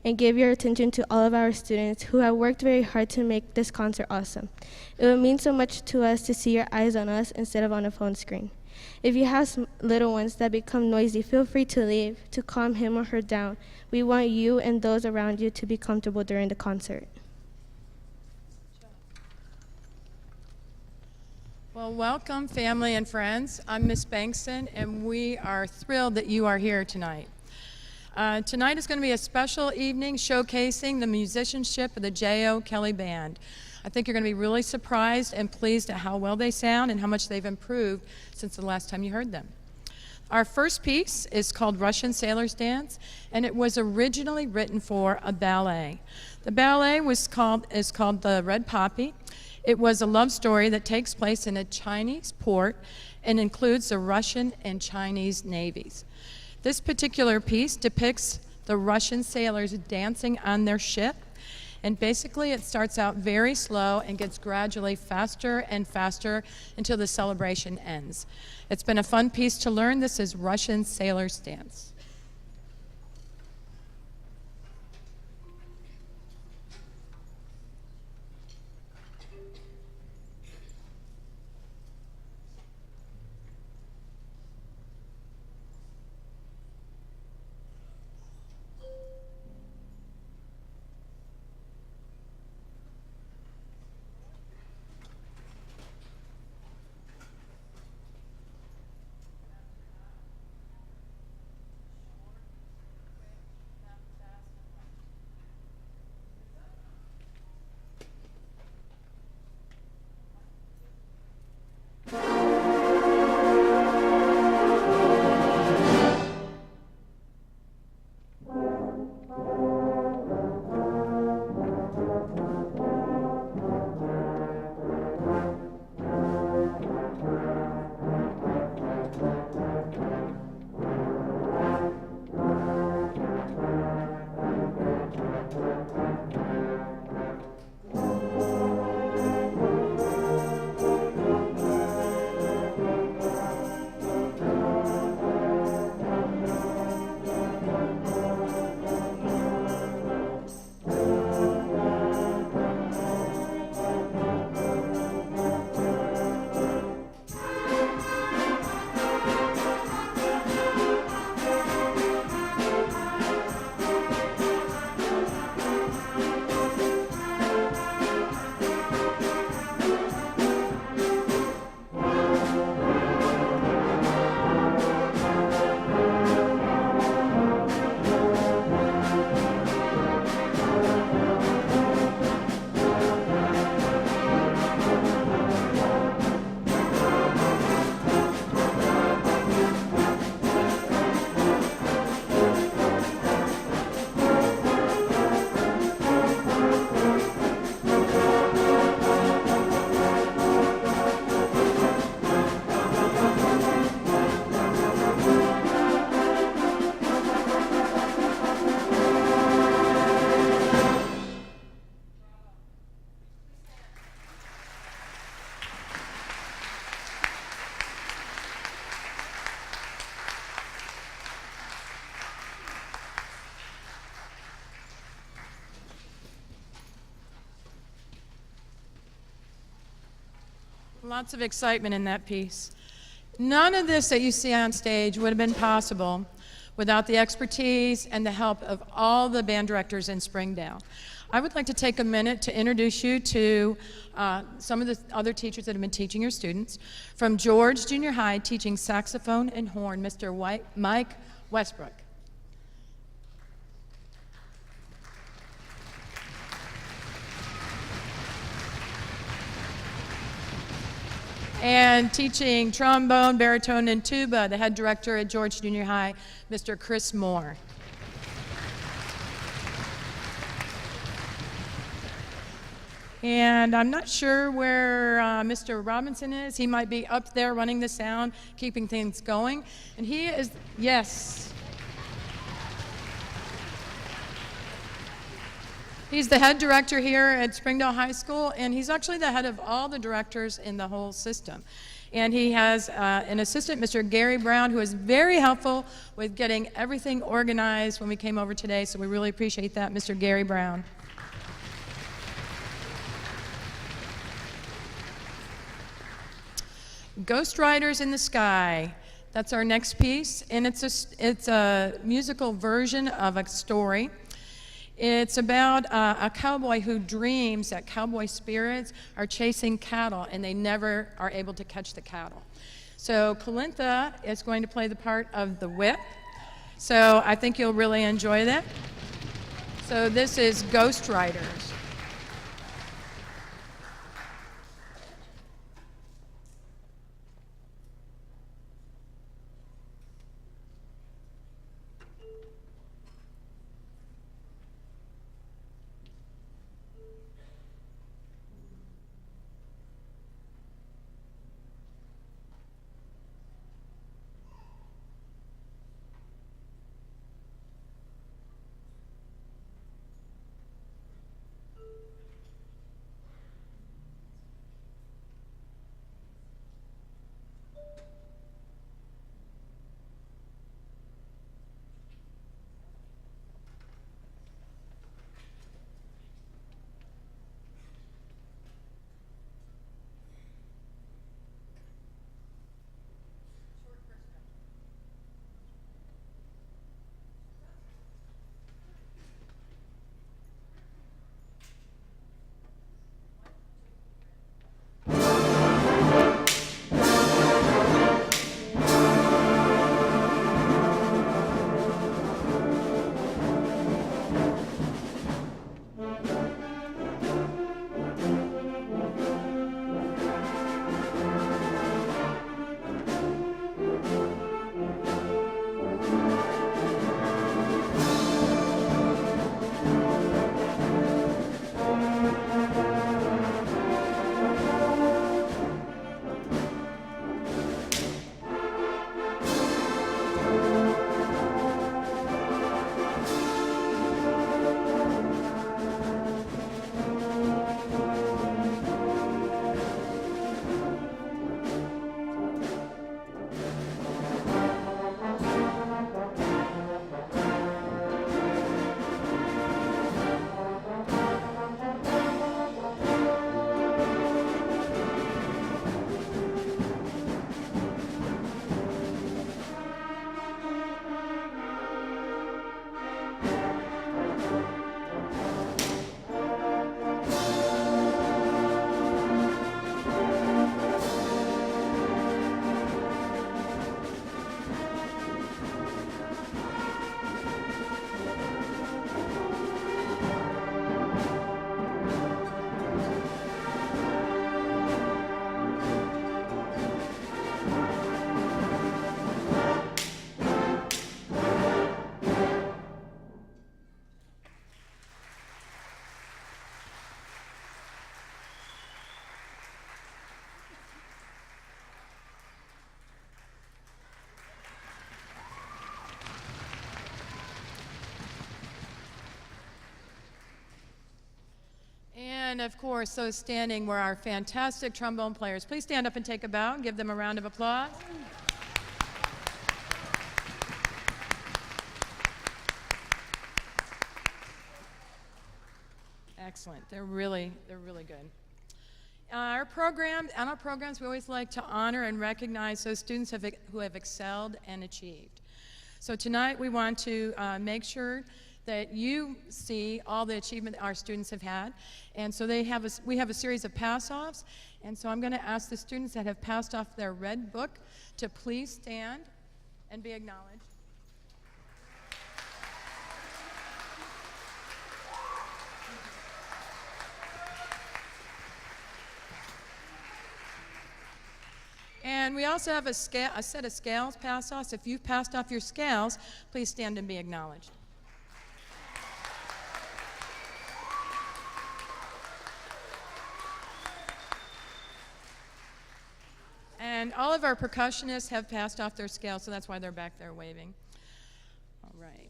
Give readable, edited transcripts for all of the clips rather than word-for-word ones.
and give your attention to all of our students who have worked very hard to make this concert awesome. It would mean so much to us to see your eyes on us instead of on a phone screen. If you have little ones that become noisy, feel free to leave to calm him or her down. We want you and those around you to be comfortable during the concert. Well, welcome, family and friends. I'm Miss Bankston, and we are thrilled that you are here tonight. Tonight is going to be a special evening showcasing the musicianship of the J.O. Kelly Band. I think you're going to be really surprised and pleased at how well they sound and how much they've improved since the last time you heard them. Our first piece is called Russian Sailor's Dance, and it was originally written for a ballet. The ballet is called The Red Poppy. It was a love story that takes place in a Chinese port and includes the Russian and Chinese navies. This particular piece depicts the Russian sailors dancing on their ship, and basically it starts out very slow and gets gradually faster and faster until the celebration ends. It's been a fun piece to learn. This is Russian Sailor's Dance. Lots of excitement in that piece. None of this that you see on stage would have been possible without the expertise and the help of all the band directors in Springdale. I would like to take a minute to introduce you to some of the other teachers that have been teaching your students. From George Junior High, teaching saxophone and horn, Mr. Mike Westbrook. And teaching trombone, baritone, and tuba, the head director at George Junior High, Mr. Chris Moore. And I'm not sure where Mr. Robinson is. He might be up there running the sound, keeping things going. And he is, yes. He's the head director here at Springdale High School, and he's actually the head of all the directors in the whole system. And he has an assistant, Mr. Gary Brown, who is very helpful with getting everything organized when we came over today, so we really appreciate that, Mr. Gary Brown. Ghost Riders in the Sky. That's our next piece, and it's a musical version of a story. It's about a cowboy who dreams that cowboy spirits are chasing cattle, and they never are able to catch the cattle. So Calintha is going to play the part of the whip. So I think you'll really enjoy that. So this is Ghost Riders. And of course, those standing were our fantastic trombone players. Please stand up and take a bow and give them a round of applause. Excellent. They're really good. On our programs, we always like to honor and recognize those students who have excelled and achieved. So tonight we want to make sure that you see all the achievement our students have had. And so we have a series of pass-offs. And so I'm going to ask the students that have passed off their red book to please stand and be acknowledged. And we also have a set of scales pass-offs. If you've passed off your scales, please stand and be acknowledged. And all of our percussionists have passed off their scales, so that's why they're back there waving. All right.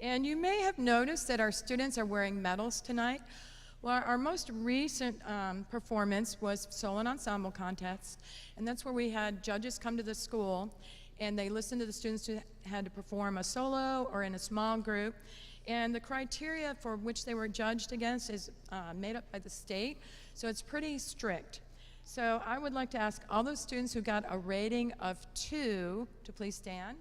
And you may have noticed that our students are wearing medals tonight. Well, our most recent performance was solo and ensemble contest, and that's where we had judges come to the school and they listened to the students who had to perform a solo or in a small group. And the criteria for which they were judged against is made up by the state, so it's pretty strict. So I would like to ask all those students who got a rating of 2 to please stand.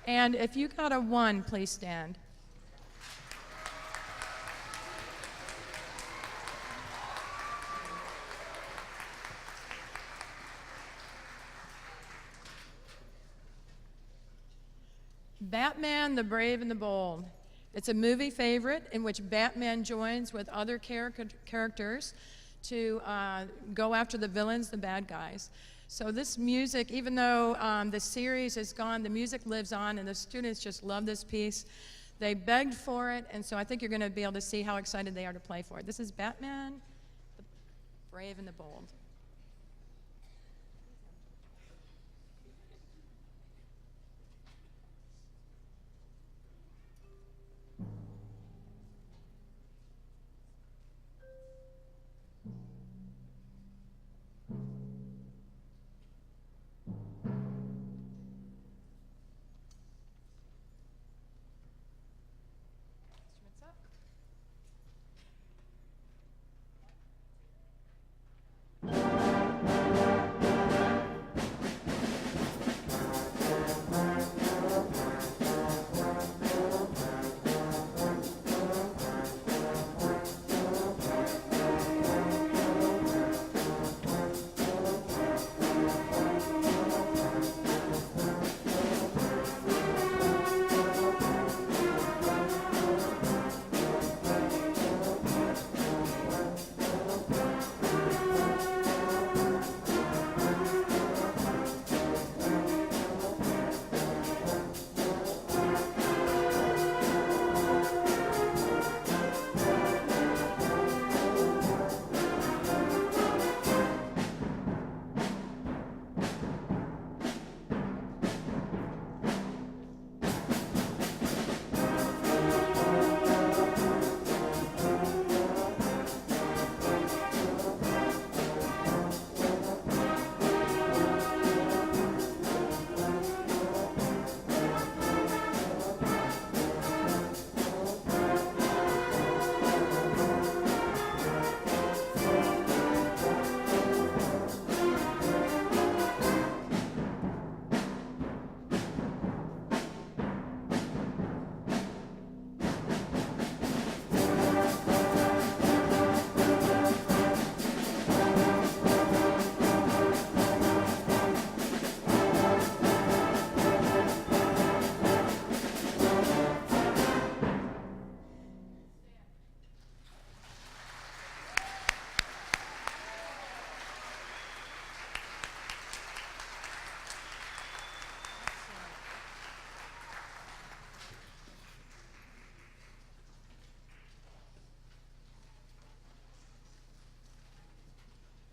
And if you got a 1, please stand. Batman, the Brave and the Bold. It's a movie favorite in which Batman joins with other characters to go after the villains, the bad guys. So this music, even though the series is gone, the music lives on, and the students just love this piece. They begged for it, and so I think you're going to be able to see how excited they are to play for it. This is Batman, the Brave and the Bold.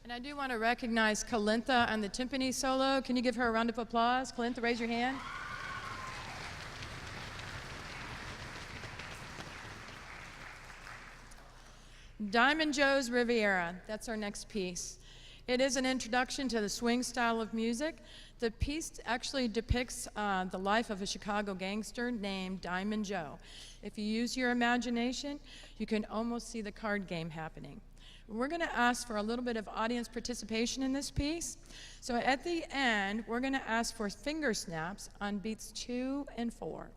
And I do want to recognize Kalintha on the timpani solo. Can you give her a round of applause? Kalintha, raise your hand. Diamond Joe's Riviera, that's our next piece. It is an introduction to the swing style of music. The piece actually depicts the life of a Chicago gangster named Diamond Joe. If you use your imagination, you can almost see the card game happening. We're going to ask for a little bit of audience participation in this piece. So at the end, we're going to ask for finger snaps on beats 2 and 4.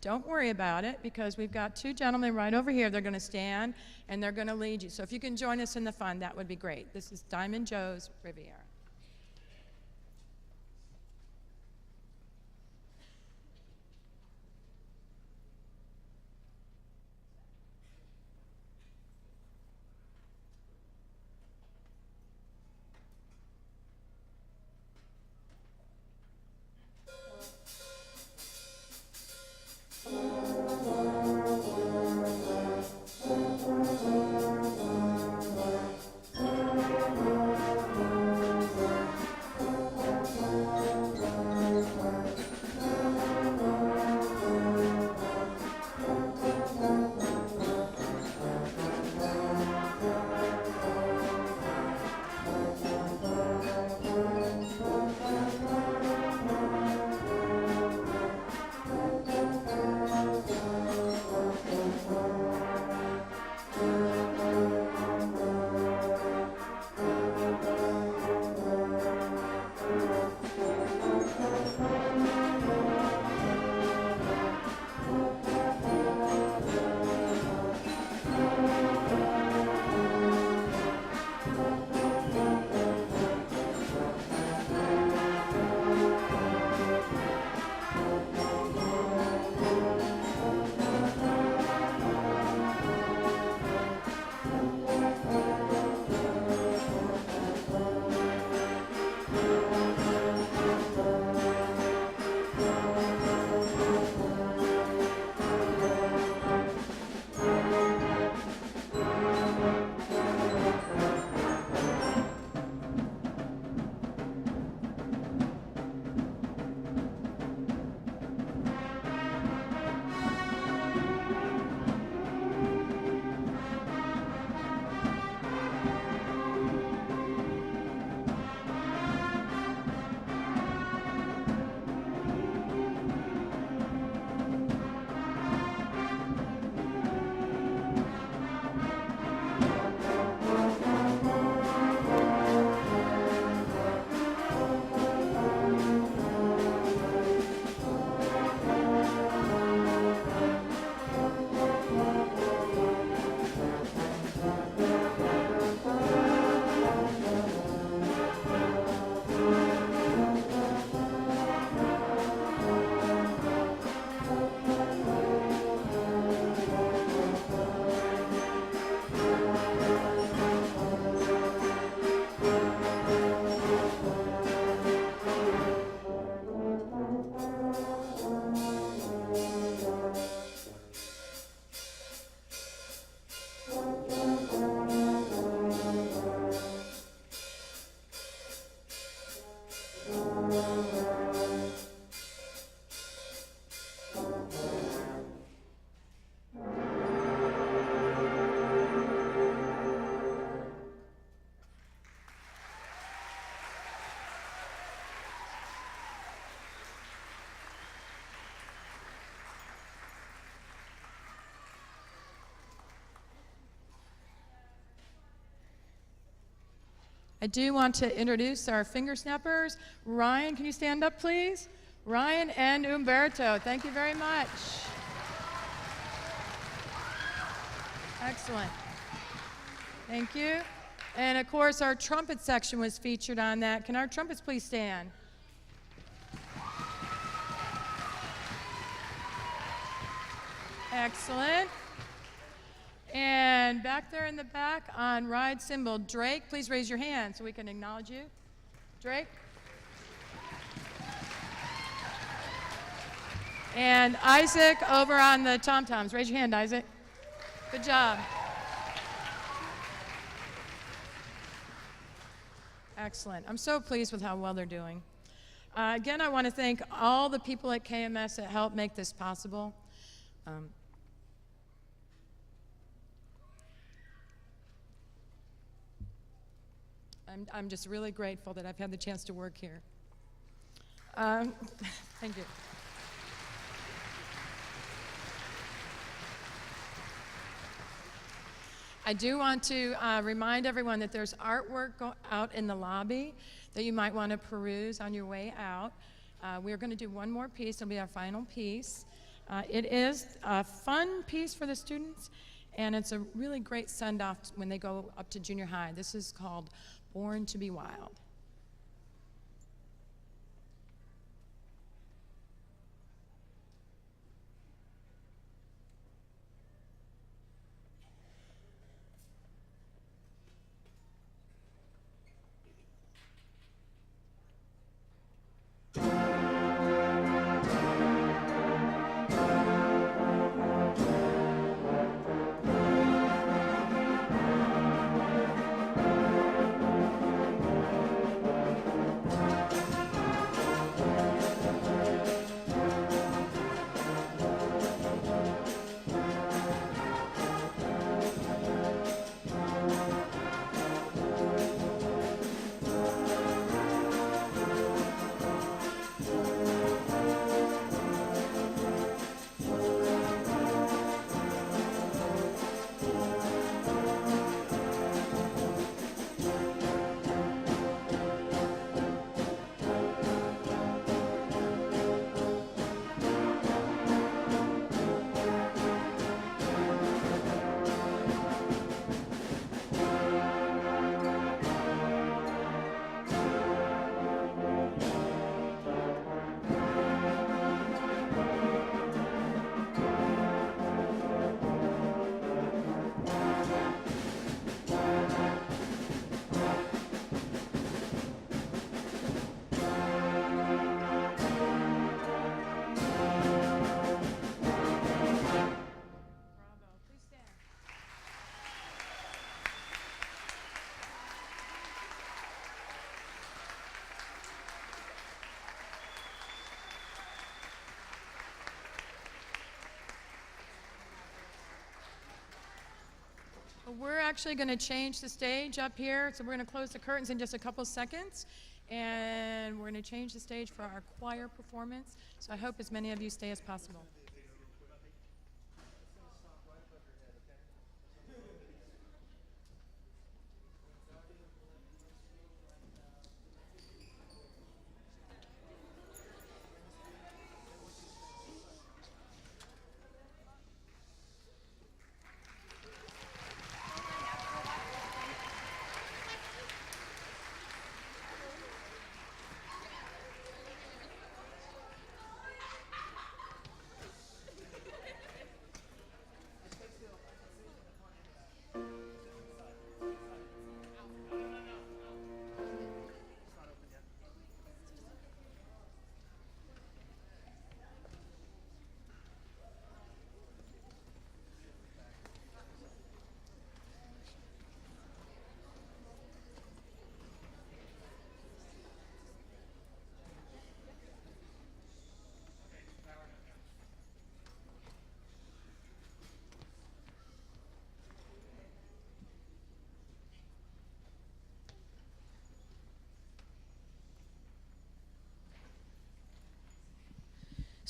Don't worry about it, because we've got 2 gentlemen right over here. They're going to stand and they're going to lead you. So if you can join us in the fun, that would be great. This is Diamond Joe's Riviera. I do want to introduce our finger snappers. Ryan, can you stand up, please? Ryan and Umberto, thank you very much. Excellent. Thank you. And of course, our trumpet section was featured on that. Can our trumpets please stand? Excellent. And back there in the back on ride cymbal, Drake, please raise your hand so we can acknowledge you. Drake. And Isaac over on the tom-toms. Raise your hand, Isaac. Good job. Excellent. I'm so pleased with how well they're doing. Again, I want to thank all the people at KMS that helped make this possible. I'm just really grateful that I've had the chance to work here. Thank you. I do want to remind everyone that there's artwork out in the lobby that you might want to peruse on your way out. We're going to do one more piece. It'll be our final piece. It is a fun piece for the students, and it's a really great send-off when they go up to junior high. This is called Born to be Wild. We're actually going to change the stage up here, so we're going to close the curtains in just a couple seconds, and we're going to change the stage for our choir performance, so I hope as many of you stay as possible.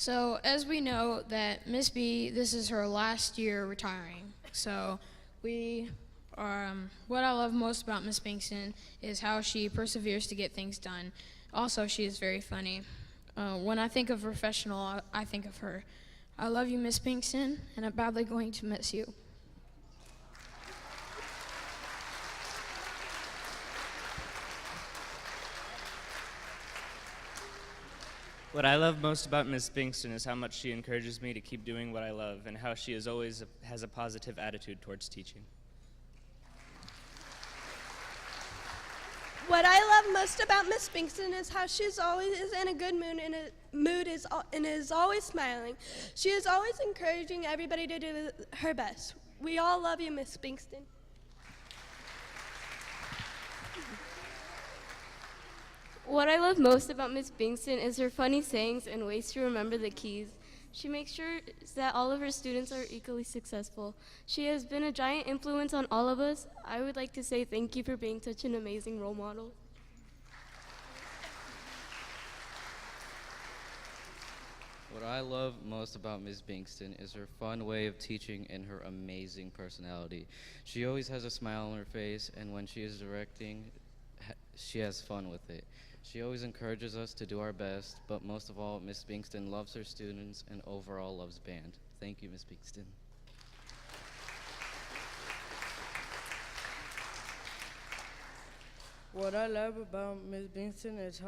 So as we know that Miss B, this is her last year retiring. So we What I love most about Miss Bankston is how she perseveres to get things done. Also, she is very funny. When I think of professional, I think of her. I love you, Miss Bankston, and I'm badly going to miss you. What I love most about Miss Bingston is how much she encourages me to keep doing what I love and how she is always has a positive attitude towards teaching. What I love most about Miss Bingston is how she's always in a good mood and is always smiling. She is always encouraging everybody to do her best. We all love you, Miss Bingston. What I love most about Miss Bingston is her funny sayings and ways to remember the keys. She makes sure that all of her students are equally successful. She has been a giant influence on all of us. I would like to say thank you for being such an amazing role model. What I love most about Ms. Bingston is her fun way of teaching and her amazing personality. She always has a smile on her face, and when she is directing, she has fun with it. She always encourages us to do our best, but most of all, Ms. Bingston loves her students and overall loves band. Thank you, Ms. Bingston. What I love about Ms. Bingston is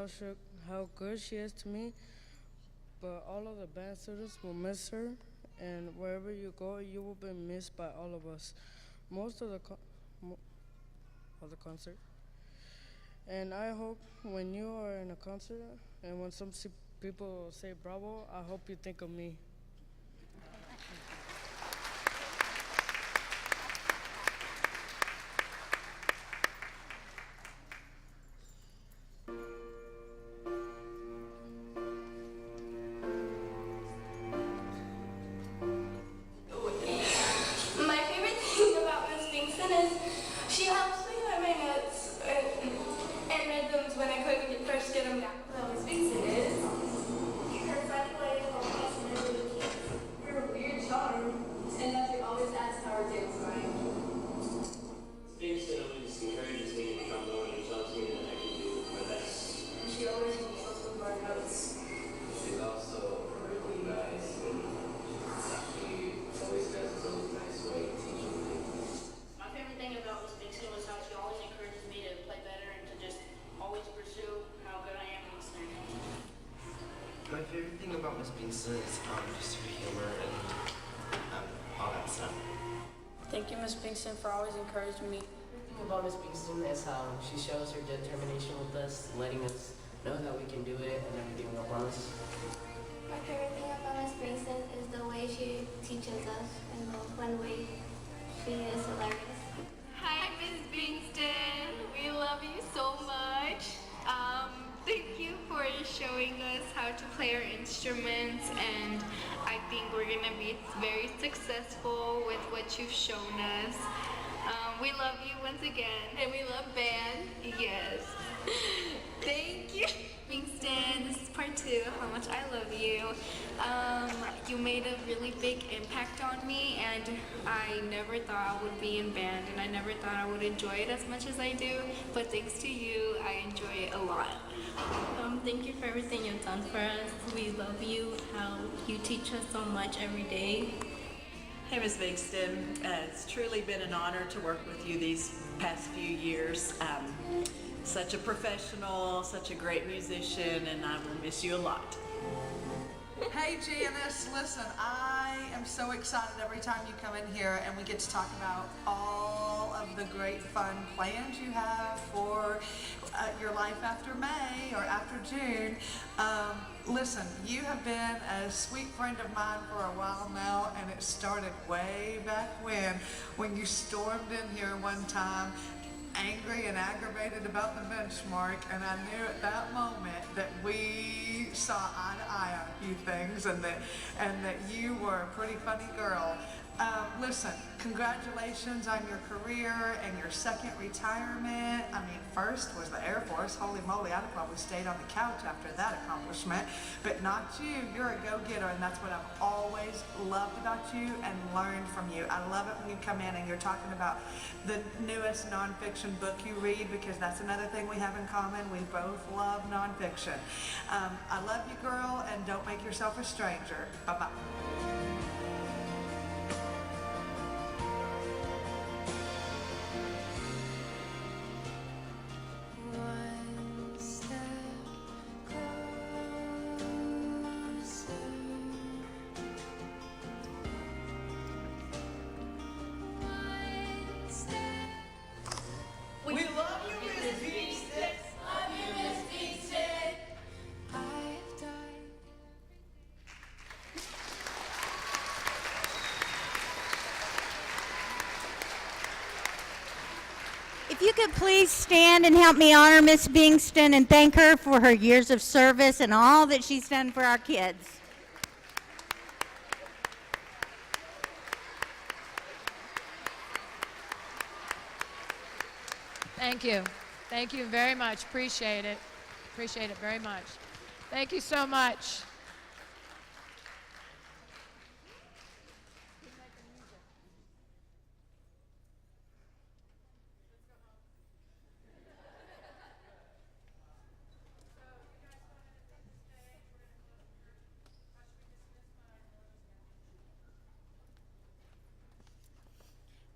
how good she is to me, but all of the band students will miss her, and wherever you go, you will be missed by all of us. Most of the concert. And I hope when you are in a concert and when some people say bravo, I hope you think of me. My favorite thing about Miss Bingston is she helps me learn my notes and rhythms when I couldn't first get them down. What Miss Bingston is her funny way of helping us remember the kids. Her weird charm, and that she always asks how our day was going. Bingston always encourages me in trombone and tells me that I can do my best. And she always helps us with our notes. She's also really nice and she always has a really nice way of teaching things. My favorite thing about Miss Bingston was how she always encourages me to play better and to just always pursue how good I am in this thing. My favorite thing about Miss Bingston is just her humor and all that stuff. Thank you, Miss Bingston, for always encouraging me. The thing about Miss Bingston is how she shows her determination with us, letting us know that we can do it and never giving up on us. My favorite thing about Miss Bingston is the way she teaches us and the fun way she is hilarious. Hi, Miss Bingston. We love you so much. Thank you for showing us how to play our instruments, and I think we're gonna be very successful with what you've shown us. We love you once again, and we love band. Yes. Thank you, Bingston. This is part 2 of how much I love you. You made a really big impact on me, and I never thought I would be in band, and I never thought I would enjoy it as much as I do. But thanks to you, I enjoy it a lot. Thank you for everything you've done for us. We love you, how you teach us so much every day. Hey, Ms. Bingston. It's truly been an honor to work with you these past few years. Such a professional, such a great musician, and I will miss you a lot. Hey Janice, listen, I am so excited every time you come in here and we get to talk about all of the great fun plans you have for your life after May or after June. Listen, you have been a sweet friend of mine for a while now, and it started way back when you stormed in here one time angry and aggravated about the benchmark, and I knew at that moment that we saw eye to eye on a few things, and that you were a pretty funny girl. Listen, congratulations on your career and your second retirement. I mean, first was the Air Force. Holy moly, I'd have probably stayed on the couch after that accomplishment. But not you. You're a go-getter, and that's what I've always loved about you and learned from you. I love it when you come in and you're talking about the newest nonfiction book you read, because that's another thing we have in common. We both love nonfiction. I love you, girl, and don't make yourself a stranger. Bye-bye. We love you, Miss Beanston. Love you, Miss Beanston. If you could please stand and help me honor Miss Bingston and thank her for her years of service and all that she's done for our kids. Thank you. Thank you very much. Appreciate it. Appreciate it very much. Thank you so much.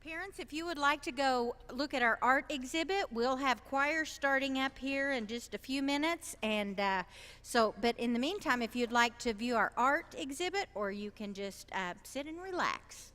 Parents, if you would like to go look at our art exhibit, we'll have choir starting up here in just a few minutes. And but in the meantime, if you'd like to view our art exhibit, or you can just sit and relax.